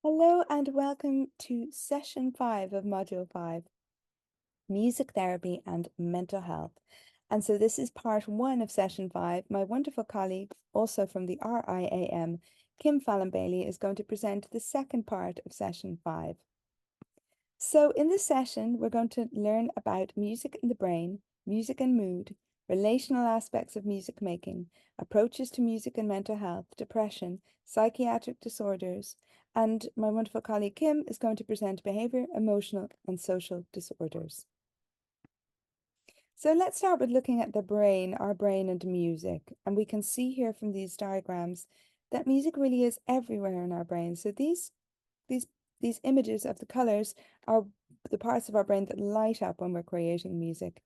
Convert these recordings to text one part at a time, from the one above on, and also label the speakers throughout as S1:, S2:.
S1: Hello and welcome to session 5 of module 5, music therapy and mental health. And so this is part 1 of session 5. My wonderful colleague, also from the RIAM, Kim Fallon-Bailey, is going to present the second part of session 5. So in this session, we're going to learn about music in the brain, music and mood, relational aspects of music making, approaches to music and mental health, depression, psychiatric disorders, and my wonderful colleague Kim is going to present behavior, emotional, and social disorders. So let's start with looking at the brain, our brain and music. And we can see here from these diagrams that music really is everywhere in our brain. So these images of the colors are the parts of our brain that light up when we're creating music.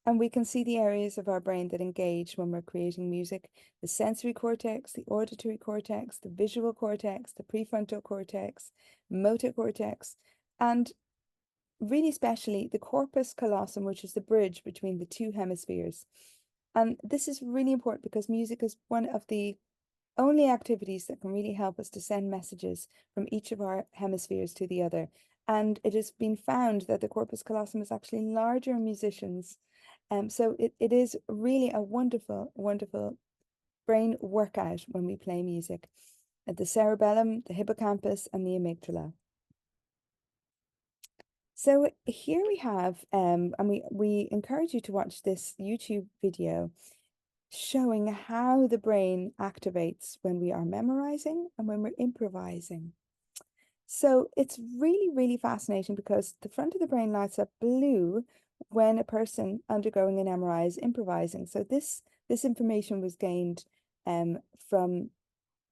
S1: And we can see the areas of our brain that engage when we're creating music: the sensory cortex, the auditory cortex, the visual cortex, the prefrontal cortex, motor cortex, and really especially the corpus callosum, which is the bridge between the two hemispheres. And this is really important because music is one of the only activities that can really help us to send messages from each of our hemispheres to the other. And it has been found that the corpus callosum is actually larger in musicians. So it is really a wonderful, wonderful brain workout when we play music. At the cerebellum, the hippocampus, and the amygdala. So here we have, and we encourage you to watch this YouTube video showing how the brain activates when we are memorizing and when we're improvising. So it's really, really fascinating because the front of the brain lights up blue when a person undergoing an MRI is improvising. So this information was gained from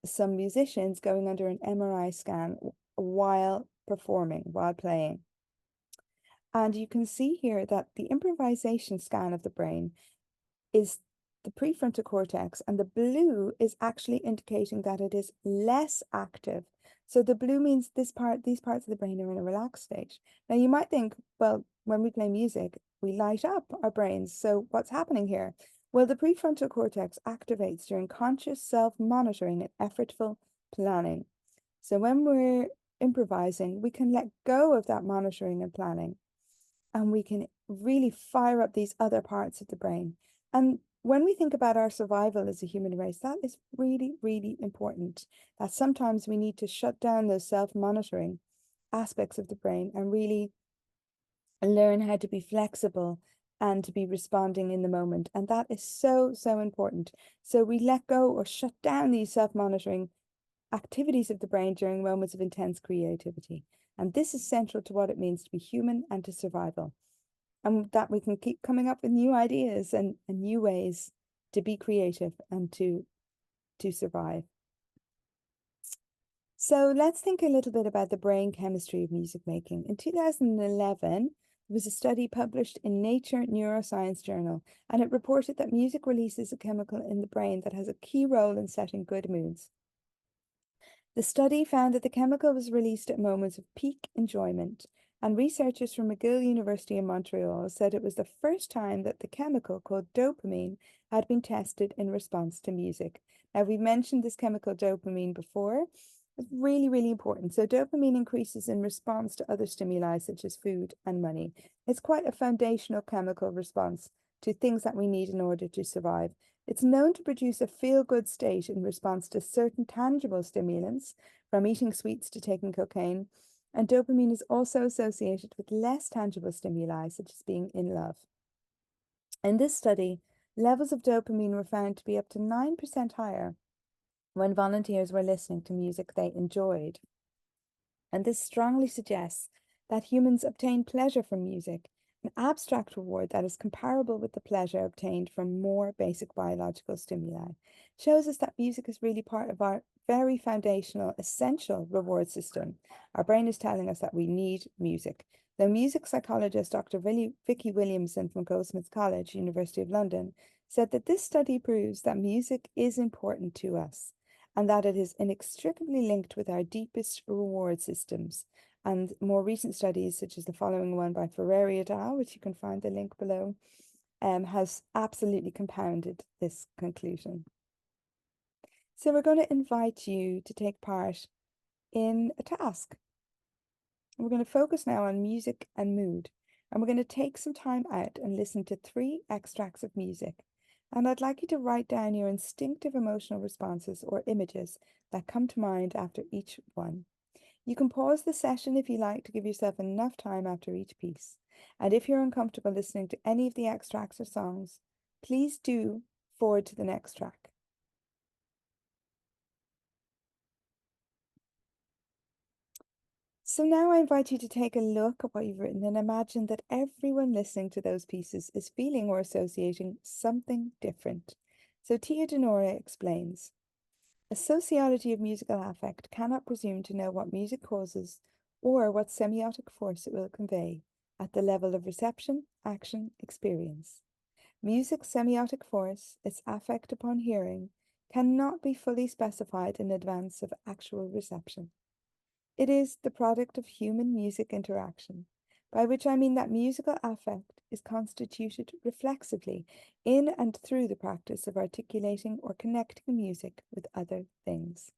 S1: some musicians going under an MRI scan while performing, while playing. And you can see here that the improvisation scan of the brain is the prefrontal cortex, and the blue is actually indicating that it is less active. So the blue means these parts of the brain are in a relaxed state. Now you might think, well, when we play music, we light up our brains. So what's happening here? Well, the prefrontal cortex activates during conscious self-monitoring and effortful planning. So when we're improvising, we can let go of that monitoring and planning, and we can really fire up these other parts of the brain. And when we think about our survival as a human race, that is really, really important. That sometimes we need to shut down those self-monitoring aspects of the brain and really learn how to be flexible and to be responding in the moment. And that is so, so important. So we let go or shut down these self-monitoring activities of the brain during moments of intense creativity. And this is central to what it means to be human and to survival. And that we can keep coming up with new ideas and new ways to be creative and to survive. So let's think a little bit about the brain chemistry of music making. In 2011, there was a study published in Nature Neuroscience Journal, and it reported that music releases a chemical in the brain that has a key role in setting good moods. The study found that the chemical was released at moments of peak enjoyment, and researchers from McGill University in Montreal said it was the first time that the chemical called dopamine had been tested in response to music. Now, we mentioned this chemical dopamine before. It's really, really important. So dopamine increases in response to other stimuli such as food and money. It's quite a foundational chemical response to things that we need in order to survive. It's known to produce a feel-good state in response to certain tangible stimulants, from eating sweets to taking cocaine. And dopamine is also associated with less tangible stimuli, such as being in love. In this study, levels of dopamine were found to be up to 9% higher when volunteers were listening to music they enjoyed. And this strongly suggests that humans obtain pleasure from music, an abstract reward that is comparable with the pleasure obtained from more basic biological stimuli. Shows us that music is really part of our very foundational, essential reward system. Our brain is telling us that we need music. The music psychologist Dr. Vicky Williamson from Goldsmiths College, University of London, said that this study proves that music is important to us and that it is inextricably linked with our deepest reward systems. And more recent studies, such as the following one by Ferrari et al., which you can find the link below, has absolutely compounded this conclusion. So we're going to invite you to take part in a task. And we're going to focus now on music and mood. And we're going to take some time out and listen to 3 extracts of music. And I'd like you to write down your instinctive emotional responses or images that come to mind after each one. You can pause the session if you like to give yourself enough time after each piece. And if you're uncomfortable listening to any of the extracts or songs, please do forward to the next track. So now I invite you to take a look at what you've written and imagine that everyone listening to those pieces is feeling or associating something different. So Tia Denora explains, a sociology of musical affect cannot presume to know what music causes or what semiotic force it will convey at the level of reception, action, experience. Music's semiotic force, its affect upon hearing, cannot be fully specified in advance of actual reception. It is the product of human music interaction, by which I mean that musical affect is constituted reflexively in and through the practice of articulating or connecting music with other things.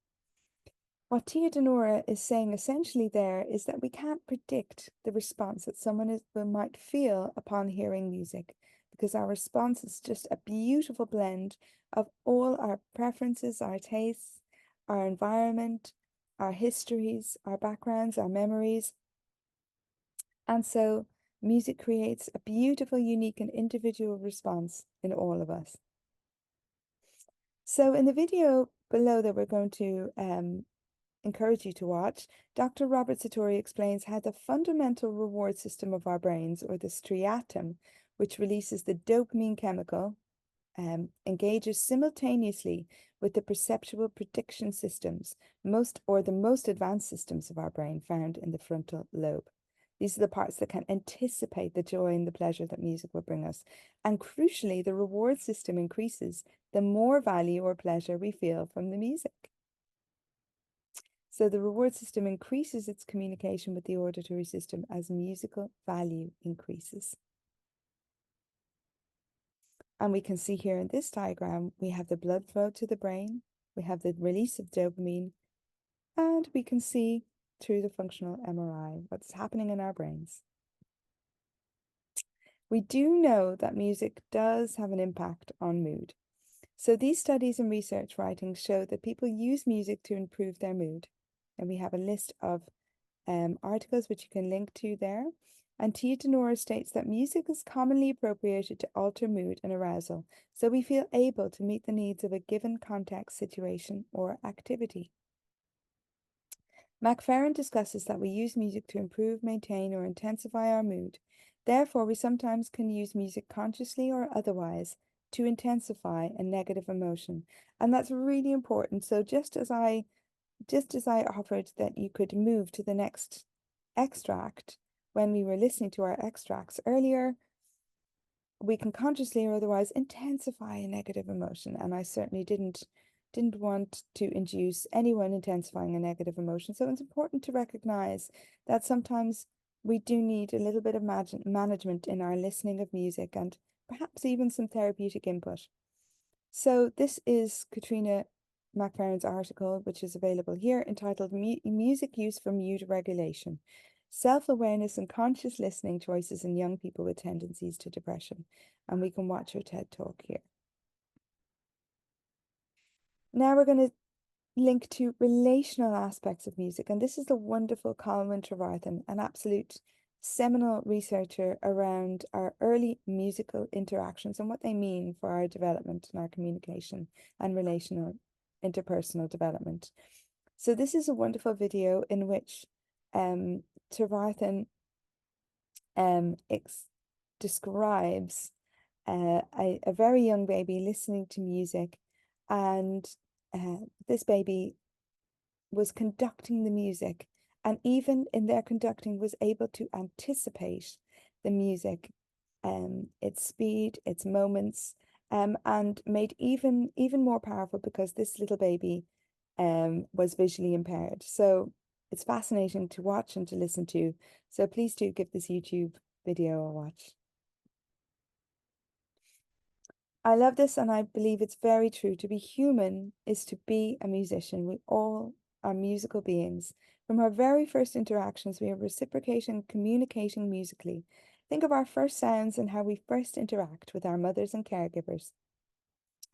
S1: What Tia Denora is saying essentially there is that we can't predict the response that someone might feel upon hearing music, because our response is just a beautiful blend of all our preferences, our tastes, our environment, our histories, our backgrounds, our memories. And so music creates a beautiful, unique, and individual response in all of us. So in the video below that we're going to encourage you to watch, Dr. Robert Satori explains how the fundamental reward system of our brains, or the striatum, which releases the dopamine chemical, engages simultaneously with the perceptual prediction systems, the most advanced systems of our brain found in the frontal lobe. These are the parts that can anticipate the joy and the pleasure that music will bring us. And crucially, the reward system increases the more value or pleasure we feel from the music. So the reward system increases its communication with the auditory system as musical value increases. And we can see here in this diagram, we have the blood flow to the brain, we have the release of dopamine, and we can see through the functional MRI what's happening in our brains. We do know that music does have an impact on mood. So these studies and research writings show that people use music to improve their mood. And we have a list of articles which you can link to there. And Tia Denora states that music is commonly appropriated to alter mood and arousal, so we feel able to meet the needs of a given context, situation, or activity. McFerrin discusses that we use music to improve, maintain, or intensify our mood. Therefore, we sometimes can use music consciously or otherwise to intensify a negative emotion. And that's really important. So just as I offered that you could move to the next extract when we were listening to our extracts earlier, we can consciously or otherwise intensify a negative emotion. And I certainly didn't want to induce anyone intensifying a negative emotion. So it's important to recognize that sometimes we do need a little bit of management in our listening of music, and perhaps even some therapeutic input. So this is Katrina McFerrin's article, which is available here, entitled Music Use for Mood Regulation, Self-Awareness and Conscious Listening Choices in Young People with Tendencies to Depression. And we can watch her TED Talk here. Now we're going to link to relational aspects of music. And this is the wonderful Colin Trevarthen, an absolute seminal researcher around our early musical interactions and what they mean for our development and our communication and relational interpersonal development. So this is a wonderful video in which Trevarthen describes a very young baby listening to music, and this baby was conducting the music, and even in their conducting was able to anticipate the music, its speed, its moments, and made even more powerful because this little baby was visually impaired. So it's fascinating to watch and to listen to. So please do give this YouTube video a watch. I love this, and I believe it's very true. To be human is to be a musician. We all are musical beings. From our very first interactions, we are reciprocating, communicating musically. Think of our first sounds and how we first interact with our mothers and caregivers.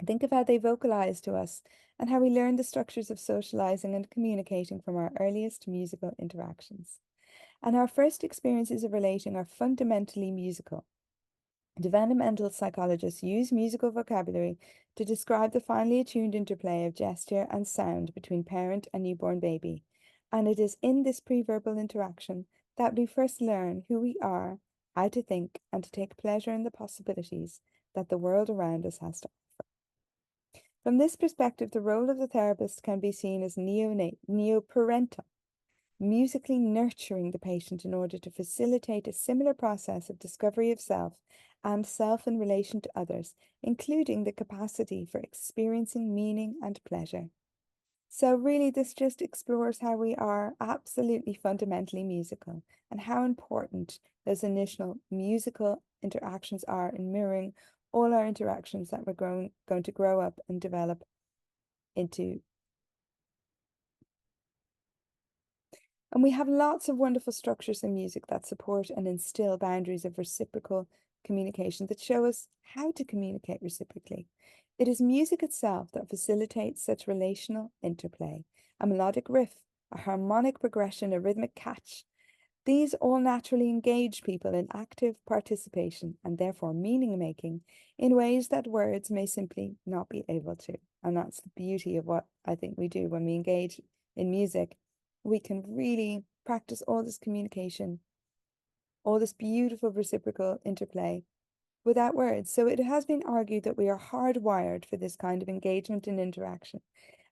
S1: Think of how they vocalize to us and how we learn the structures of socializing and communicating from our earliest musical interactions. And our first experiences of relating are fundamentally musical. Developmental psychologists use musical vocabulary to describe the finely attuned interplay of gesture and sound between parent and newborn baby. And it is in this preverbal interaction that we first learn who we are, how to think, and to take pleasure in the possibilities that the world around us has to offer. From this perspective, the role of the therapist can be seen as neoparental, musically nurturing the patient in order to facilitate a similar process of discovery of self and self in relation to others, including the capacity for experiencing meaning and pleasure. So really, this just explores how we are absolutely fundamentally musical and how important those initial musical interactions are in mirroring all our interactions that we're going to grow up and develop into. And we have lots of wonderful structures in music that support and instill boundaries of reciprocal communication that show us how to communicate reciprocally. It is music itself that facilitates such relational interplay. A melodic riff, a harmonic progression, a rhythmic catch. These all naturally engage people in active participation and therefore meaning making in ways that words may simply not be able to. And that's the beauty of what I think we do when we engage in music. We can really practice all this communication, all this beautiful reciprocal interplay without words. So it has been argued that we are hardwired for this kind of engagement and interaction,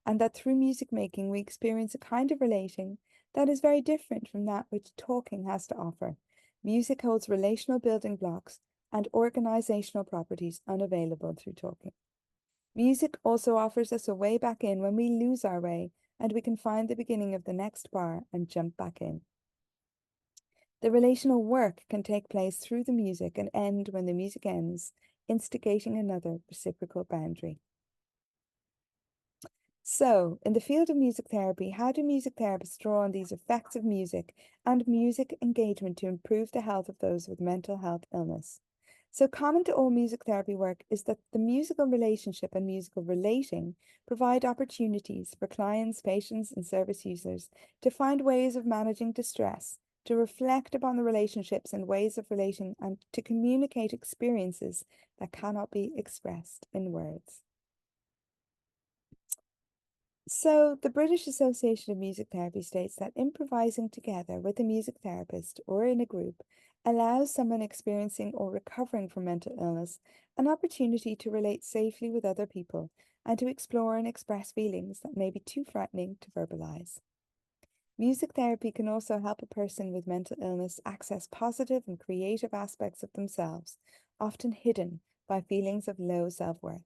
S1: and that through music making we experience a kind of relating that is very different from that which talking has to offer. Music holds relational building blocks and organizational properties unavailable through talking. Music also offers us a way back in when we lose our way, and we can find the beginning of the next bar and jump back in. The relational work can take place through the music and end when the music ends, instigating another reciprocal boundary. So, in the field of music therapy, how do music therapists draw on these effects of music and music engagement to improve the health of those with mental health illness? So, common to all music therapy work is that the musical relationship and musical relating provide opportunities for clients, patients, and service users to find ways of managing distress, to reflect upon the relationships and ways of relating, and to communicate experiences that cannot be expressed in words. So, the British Association of Music Therapy states that improvising together with a music therapist or in a group allows someone experiencing or recovering from mental illness an opportunity to relate safely with other people and to explore and express feelings that may be too frightening to verbalize. Music therapy can also help a person with mental illness access positive and creative aspects of themselves, often hidden by feelings of low self-worth.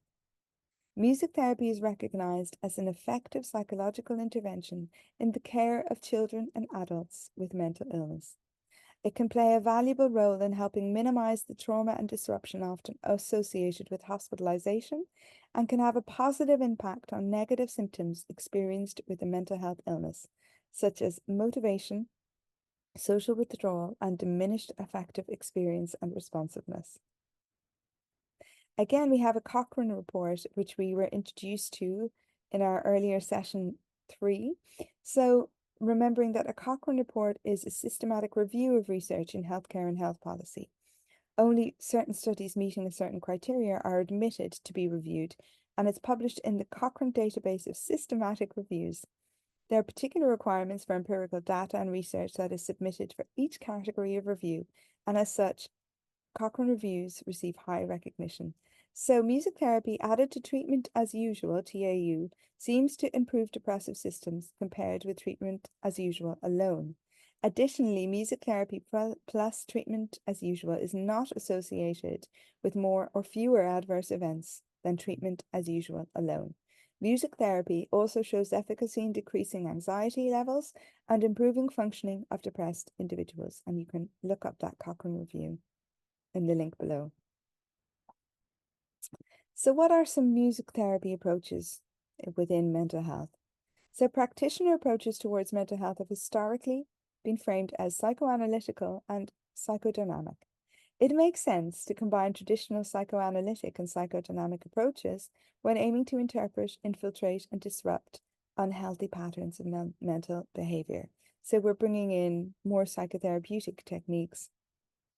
S1: Music therapy is recognized as an effective psychological intervention in the care of children and adults with mental illness. It can play a valuable role in helping minimize the trauma and disruption often associated with hospitalization and can have a positive impact on negative symptoms experienced with a mental health illness, such as motivation, social withdrawal, and diminished affective experience and responsiveness. Again, we have a Cochrane report, which we were introduced to in our earlier session 3. So remembering that a Cochrane report is a systematic review of research in healthcare and health policy. Only certain studies meeting a certain criteria are admitted to be reviewed, and it's published in the Cochrane database of systematic reviews. There are particular requirements for empirical data and research that is submitted for each category of review, and as such, Cochrane reviews receive high recognition. So music therapy added to treatment as usual, TAU, seems to improve depressive symptoms compared with treatment as usual alone. Additionally, music therapy plus treatment as usual is not associated with more or fewer adverse events than treatment as usual alone. Music therapy also shows efficacy in decreasing anxiety levels and improving functioning of depressed individuals. And you can look up that Cochrane review in the link below. So what are some music therapy approaches within mental health? So practitioner approaches towards mental health have historically been framed as psychoanalytical and psychodynamic. It makes sense to combine traditional psychoanalytic and psychodynamic approaches when aiming to interpret, infiltrate, and disrupt unhealthy patterns of mental behavior. So we're bringing in more psychotherapeutic techniques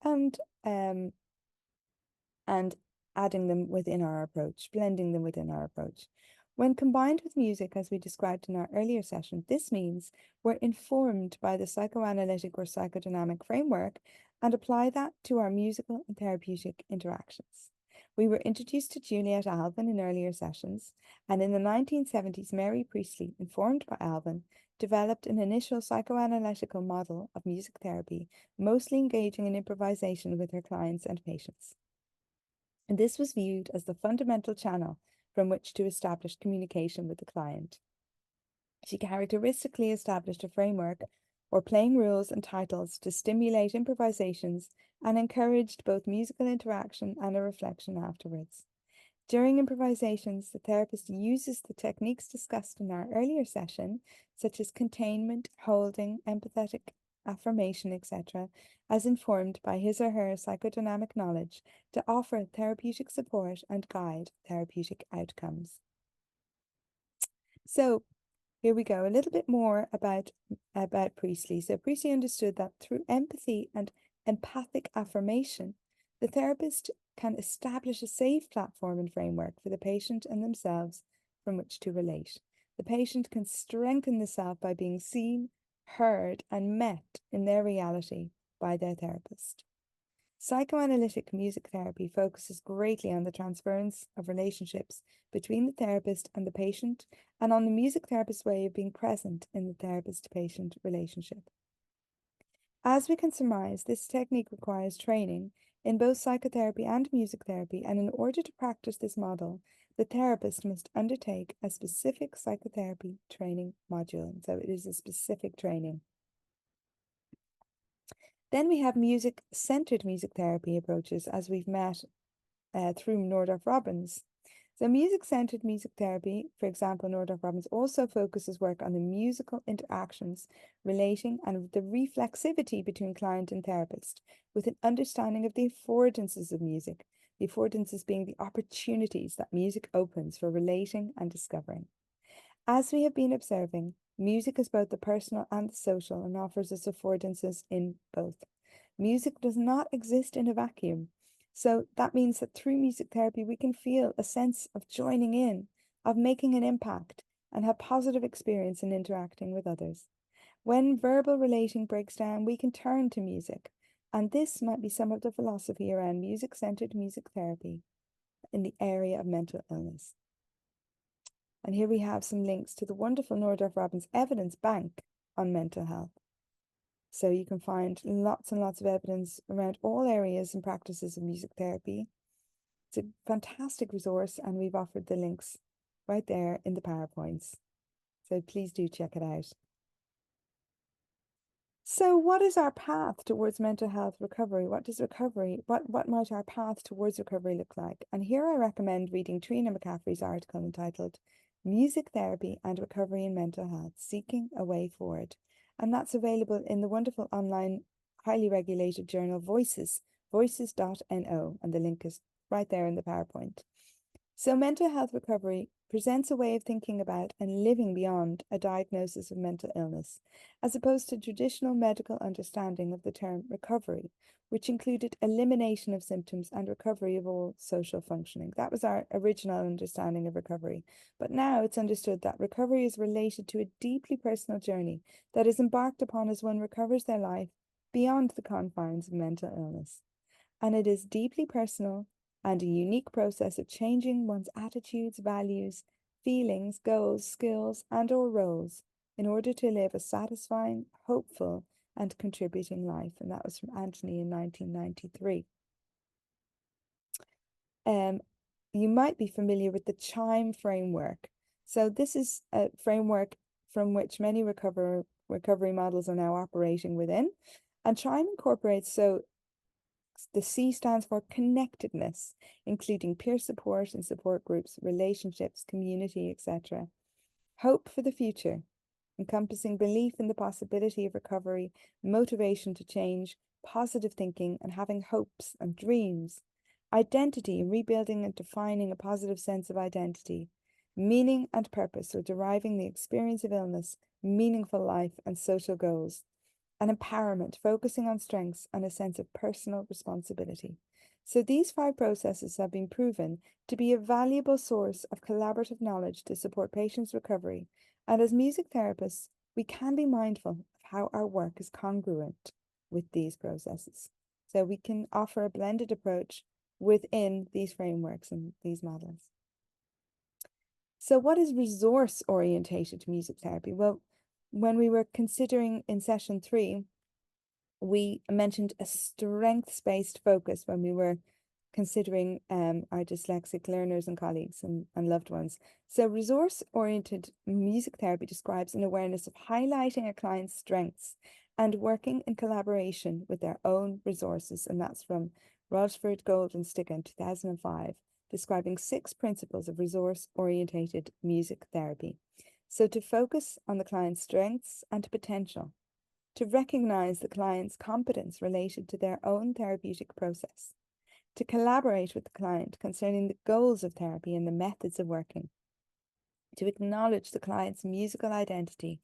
S1: and adding them within our approach, blending them within our approach. When combined with music, as we described in our earlier session, this means we're informed by the psychoanalytic or psychodynamic framework and apply that to our musical and therapeutic interactions. We were introduced to Juliet Alvin in earlier sessions, and in the 1970s, Mary Priestley, informed by Alvin, developed an initial psychoanalytical model of music therapy, mostly engaging in improvisation with her clients and patients. And this was viewed as the fundamental channel from which to establish communication with the client. She characteristically established a framework or playing rules and titles to stimulate improvisations and encouraged both musical interaction and a reflection afterwards. During improvisations, the therapist uses the techniques discussed in our earlier session, such as containment, holding, empathetic affirmation, etc., as informed by his or her psychodynamic knowledge to offer therapeutic support and guide therapeutic outcomes. So here we go, a little bit more about Priestley. So Priestley understood that through empathy and empathic affirmation, the therapist can establish a safe platform and framework for the patient and themselves from which to relate. The patient can strengthen the self by being seen, heard, and met in their reality by their therapist. Psychoanalytic music therapy focuses greatly on the transference of relationships between the therapist and the patient, and on the music therapist's way of being present in the therapist-patient relationship. As we can surmise, this technique requires training in both psychotherapy and music therapy, and in order to practice this model, the therapist must undertake a specific psychotherapy training module. So it is a specific training. Then we have music-centered music therapy approaches, as we've met through Nordorf-Robbins. So music-centered music therapy, for example, Nordorf-Robbins also focuses work on the musical interactions relating and the reflexivity between client and therapist, with an understanding of the affordances of music, the affordances being the opportunities that music opens for relating and discovering. As we have been observing, music is both the personal and the social and offers us affordances in both. Music does not exist in a vacuum. So that means that through music therapy, we can feel a sense of joining in, of making an impact, and have positive experience in interacting with others. When verbal relating breaks down, we can turn to music. And this might be some of the philosophy around music-centered music therapy in the area of mental illness. And here we have some links to the wonderful Nordorf-Robbins evidence bank on mental health. So you can find lots and lots of evidence around all areas and practices of music therapy. It's a fantastic resource, and we've offered the links right there in the PowerPoints. So please do check it out. So what is our path towards mental health recovery? What might our path towards recovery look like? And here I recommend reading Trina McCaffrey's article entitled Music Therapy and Recovery in Mental Health, Seeking a Way Forward. And that's available in the wonderful online, highly regulated journal Voices, voices.no, and the link is right there in the PowerPoint. So mental health recovery presents a way of thinking about and living beyond a diagnosis of mental illness, as opposed to traditional medical understanding of the term recovery, which included elimination of symptoms and recovery of all social functioning. That was our original understanding of recovery. But now it's understood that recovery is related to a deeply personal journey that is embarked upon as one recovers their life beyond the confines of mental illness. And it is deeply personal and a unique process of changing one's attitudes, values, feelings, goals, skills, and/or roles in order to live a satisfying, hopeful, and contributing life. And that was from Anthony in 1993. You might be familiar with the CHIME framework. So this is a framework from which many recovery models are now operating within. And CHIME incorporates, so the C stands for connectedness, including peer support and support groups, relationships, community, etc. hope for the future, encompassing belief in the possibility of recovery, motivation to change, positive thinking, and having hopes and dreams. Identity, rebuilding and defining a positive sense of identity. Meaning and purpose, or deriving the experience of illness, meaningful life, and social goals. And empowerment, focusing on strengths and a sense of personal responsibility. So these 5 processes have been proven to be a valuable source of collaborative knowledge to support patients' recovery. And as music therapists, we can be mindful of how our work is congruent with these processes. So we can offer a blended approach within these frameworks and these models. So what is resource-orientated music therapy? Well, when we were considering in session 3, we mentioned a strengths-based focus when we were considering our dyslexic learners and colleagues and loved ones. So resource-oriented music therapy describes an awareness of highlighting a client's strengths and working in collaboration with their own resources. And that's from Rochford, Gold and Stiggan, 2005, describing 6 principles of resource-orientated music therapy. So to focus on the client's strengths and potential, to recognize the client's competence related to their own therapeutic process, to collaborate with the client concerning the goals of therapy and the methods of working, to acknowledge the client's musical identity,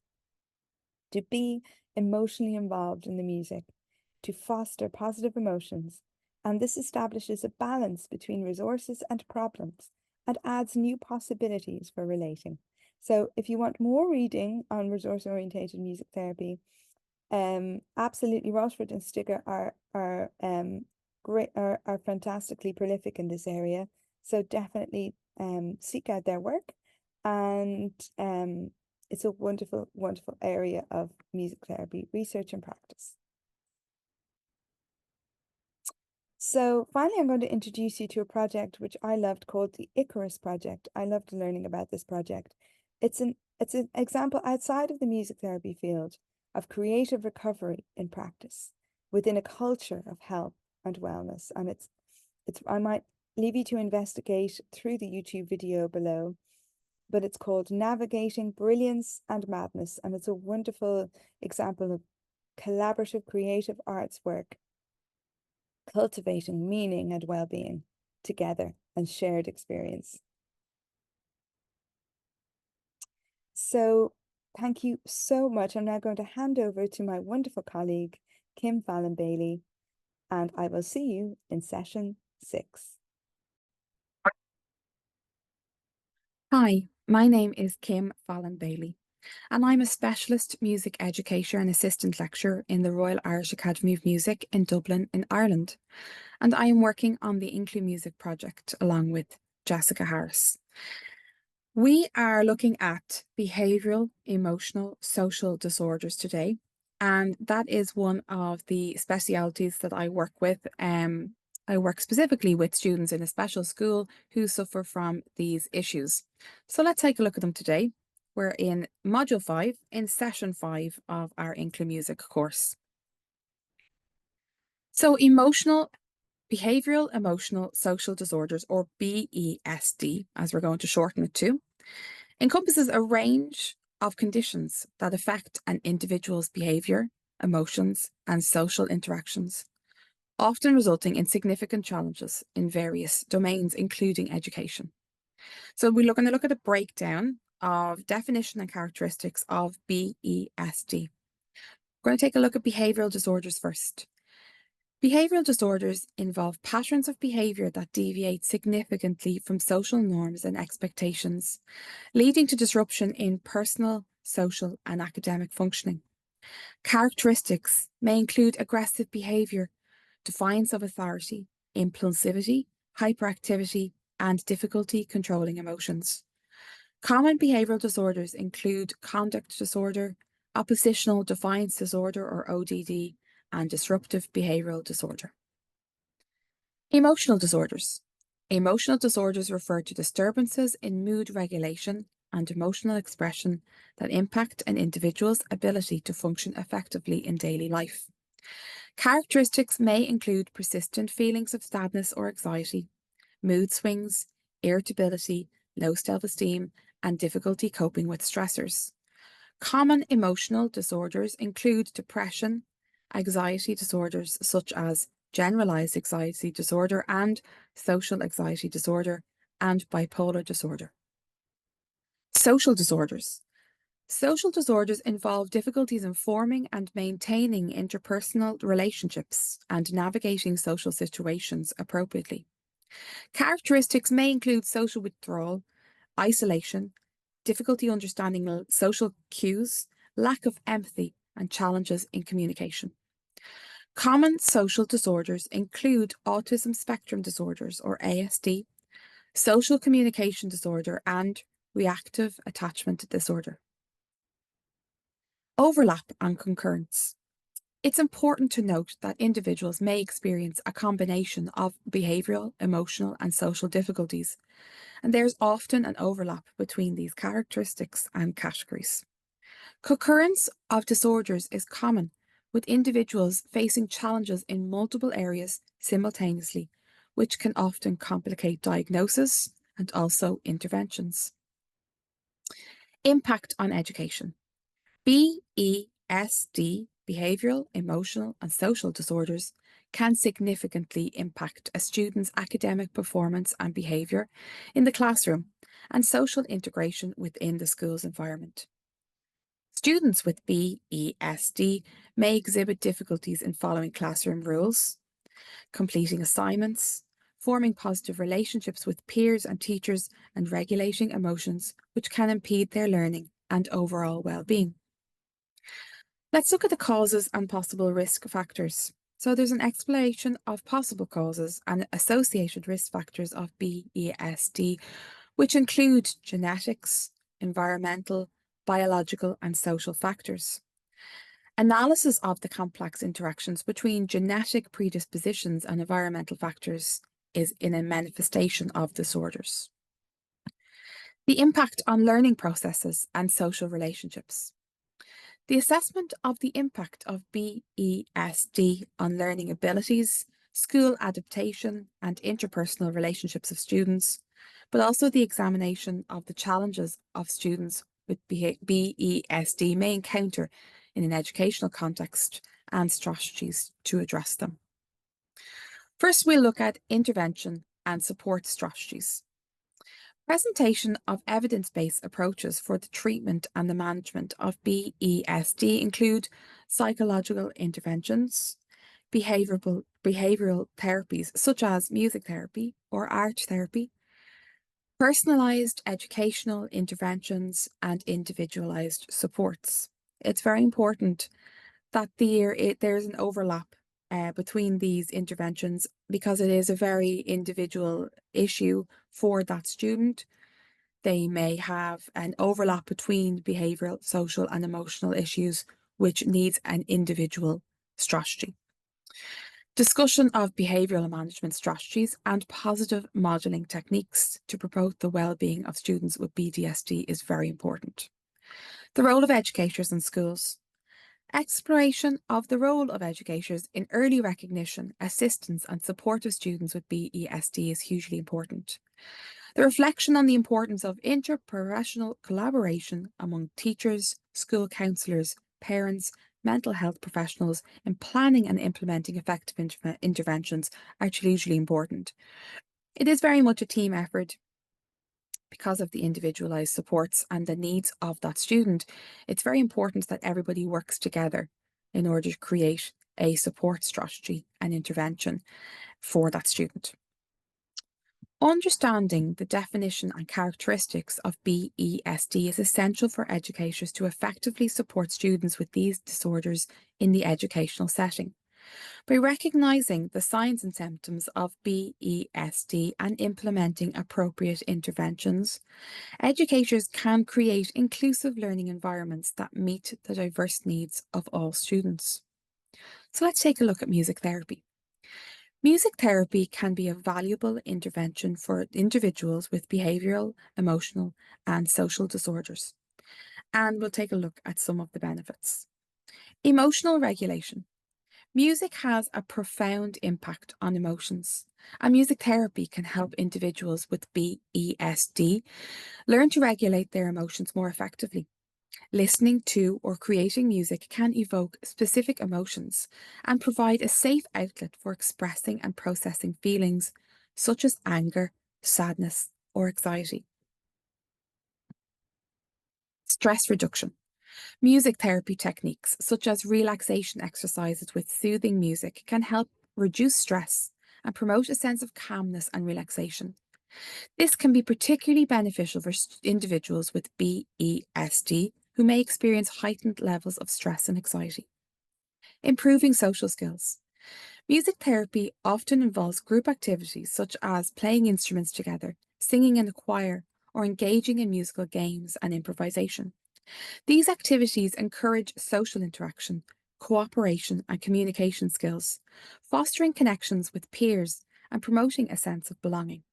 S1: to be emotionally involved in the music, to foster positive emotions. And this establishes a balance between resources and problems and adds new possibilities for relating. So if you want more reading on resource-orientated music therapy, absolutely, Rochford and Stigger are fantastically prolific in this area. So definitely seek out their work, and it's a wonderful, wonderful area of music therapy research and practice. So finally, I'm going to introduce you to a project which I loved called the Icarus Project. I loved learning about this project. It's an example outside of the music therapy field of creative recovery in practice within a culture of health and wellness. And I might leave you to investigate through the YouTube video below, but it's called Navigating Brilliance and Madness. And it's a wonderful example of collaborative creative arts work, cultivating meaning and well-being together and shared experience. So thank you so much. I'm now going to hand over to my wonderful colleague, Kim Fallon-Bailey, and I will see you in session 6.
S2: Hi, my name is Kim Fallon-Bailey, and I'm a specialist music educator and assistant lecturer in the Royal Irish Academy of Music in Dublin in Ireland, and I am working on the IncluMusic project along with Jessica Harris. We are looking at behavioural, emotional, social disorders today, and that is one of the specialities that I work with. I work specifically with students in a special school who suffer from these issues. So let's take a look at them today. We're in Module 5, in Session 5 of our IncluMusic course. So behavioural, emotional, social disorders, or BESD, as we're going to shorten it to, encompasses a range of conditions that affect an individual's behaviour, emotions, and social interactions, often resulting in significant challenges in various domains, including education. So we're going to look at a breakdown of definition and characteristics of BESD. We're going to take a look at behavioural disorders first. Behavioural disorders involve patterns of behaviour that deviate significantly from social norms and expectations, leading to disruption in personal, social, and academic functioning. Characteristics may include aggressive behaviour, defiance of authority, impulsivity, hyperactivity, and difficulty controlling emotions. Common behavioural disorders include conduct disorder, oppositional defiance disorder or ODD, and disruptive behavioural disorder. Emotional disorders. Emotional disorders refer to disturbances in mood regulation and emotional expression that impact an individual's ability to function effectively in daily life. Characteristics may include persistent feelings of sadness or anxiety, mood swings, irritability, low self-esteem, and difficulty coping with stressors. Common emotional disorders include depression, anxiety disorders such as generalized anxiety disorder and social anxiety disorder, and bipolar disorder. Social disorders. Social disorders involve difficulties in forming and maintaining interpersonal relationships and navigating social situations appropriately. Characteristics may include social withdrawal, isolation, difficulty understanding social cues, lack of empathy, and challenges in communication. Common social disorders include autism spectrum disorders, or ASD, social communication disorder, and reactive attachment disorder. Overlap and concurrence. It's important to note that individuals may experience a combination of behavioural, emotional, and social difficulties, and there's often an overlap between these characteristics and categories. Concurrence of disorders is common, with individuals facing challenges in multiple areas simultaneously, which can often complicate diagnosis and also interventions. Impact on education. BESD, behavioural, emotional, and social disorders, can significantly impact a student's academic performance and behaviour in the classroom and social integration within the school's environment. Students with BESD may exhibit difficulties in following classroom rules, completing assignments, forming positive relationships with peers and teachers, and regulating emotions, which can impede their learning and overall well-being. Let's look at the causes and possible risk factors. So there's an exploration of possible causes and associated risk factors of BESD, which include genetics, environmental, biological, and social factors. Analysis of the complex interactions between genetic predispositions and environmental factors is in a manifestation of disorders. The impact on learning processes and social relationships. The assessment of the impact of BESD on learning abilities, school adaptation, and interpersonal relationships of students, but also the examination of the challenges of students with BESD may encounter in an educational context and strategies to address them. First, we'll look at intervention and support strategies. Presentation of evidence-based approaches for the treatment and the management of BESD include psychological interventions, behavioural therapies such as music therapy or art therapy, personalised educational interventions, and individualised supports. It's very important that there's an overlap between these interventions because it is a very individual issue for that student. They may have an overlap between behavioural, social, and emotional issues, which needs an individual strategy. Discussion of behavioural management strategies and positive modelling techniques to promote the well-being of students with BDSD is very important. The role of educators in schools. Exploration of the role of educators in early recognition, assistance, and support of students with BESD is hugely important. The reflection on the importance of interprofessional collaboration among teachers, school counsellors, parents, mental health professionals in planning and implementing effective interventions are hugely important. It is very much a team effort because of the individualised supports and the needs of that student. It's very important that everybody works together in order to create a support strategy and intervention for that student. Understanding the definition and characteristics of BESD is essential for educators to effectively support students with these disorders in the educational setting. By recognising the signs and symptoms of BESD and implementing appropriate interventions, educators can create inclusive learning environments that meet the diverse needs of all students. So let's take a look at music therapy. Music therapy can be a valuable intervention for individuals with behavioural, emotional, and social disorders. And we'll take a look at some of the benefits. Emotional regulation. Music has a profound impact on emotions, and music therapy can help individuals with BESD learn to regulate their emotions more effectively. Listening to or creating music can evoke specific emotions and provide a safe outlet for expressing and processing feelings such as anger, sadness, or anxiety. Stress reduction. Music therapy techniques, such as relaxation exercises with soothing music, can help reduce stress and promote a sense of calmness and relaxation. This can be particularly beneficial for individuals with BESD who may experience heightened levels of stress and anxiety. Improving social skills. Music therapy often involves group activities such as playing instruments together, singing in a choir, or engaging in musical games and improvisation. These activities encourage social interaction, cooperation, and communication skills, fostering connections with peers and promoting a sense of belonging.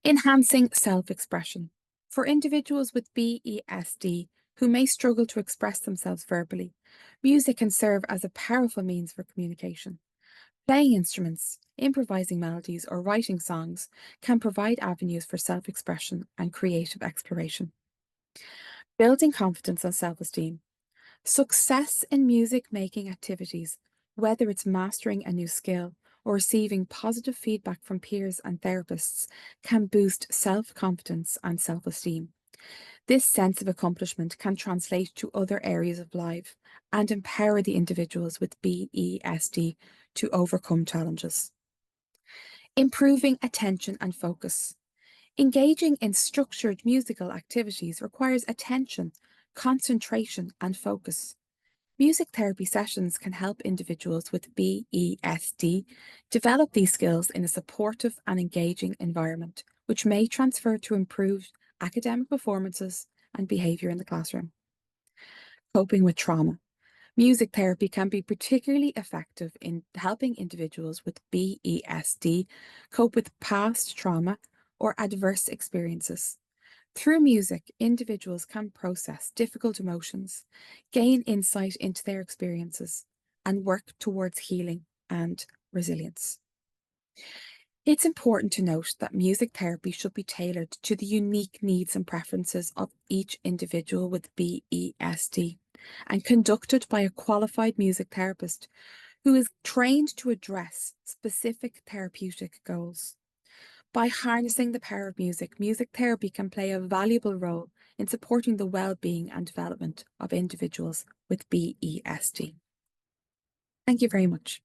S2: Enhancing self-expression. For individuals with BESD who may struggle to express themselves verbally, music can serve as a powerful means for communication. Playing instruments, improvising melodies, or writing songs can provide avenues for self-expression and creative exploration. Building confidence and self-esteem. Success in music-making activities, whether it's mastering a new skill or receiving positive feedback from peers and therapists, can boost self-confidence and self-esteem. This sense of accomplishment can translate to other areas of life and empower the individuals with BESD to overcome challenges. Improving attention and focus. Engaging in structured musical activities requires attention, concentration, and focus. Music therapy sessions can help individuals with BESD develop these skills in a supportive and engaging environment, which may transfer to improved academic performances and behaviour in the classroom. Coping with trauma. Music therapy can be particularly effective in helping individuals with BESD cope with past trauma or adverse experiences. Through music, individuals can process difficult emotions, gain insight into their experiences, and work towards healing and resilience. It's important to note that music therapy should be tailored to the unique needs and preferences of each individual with BESD and conducted by a qualified music therapist who is trained to address specific therapeutic goals. By harnessing the power of music, music therapy can play a valuable role in supporting the well-being and development of individuals with BESD. Thank you very much.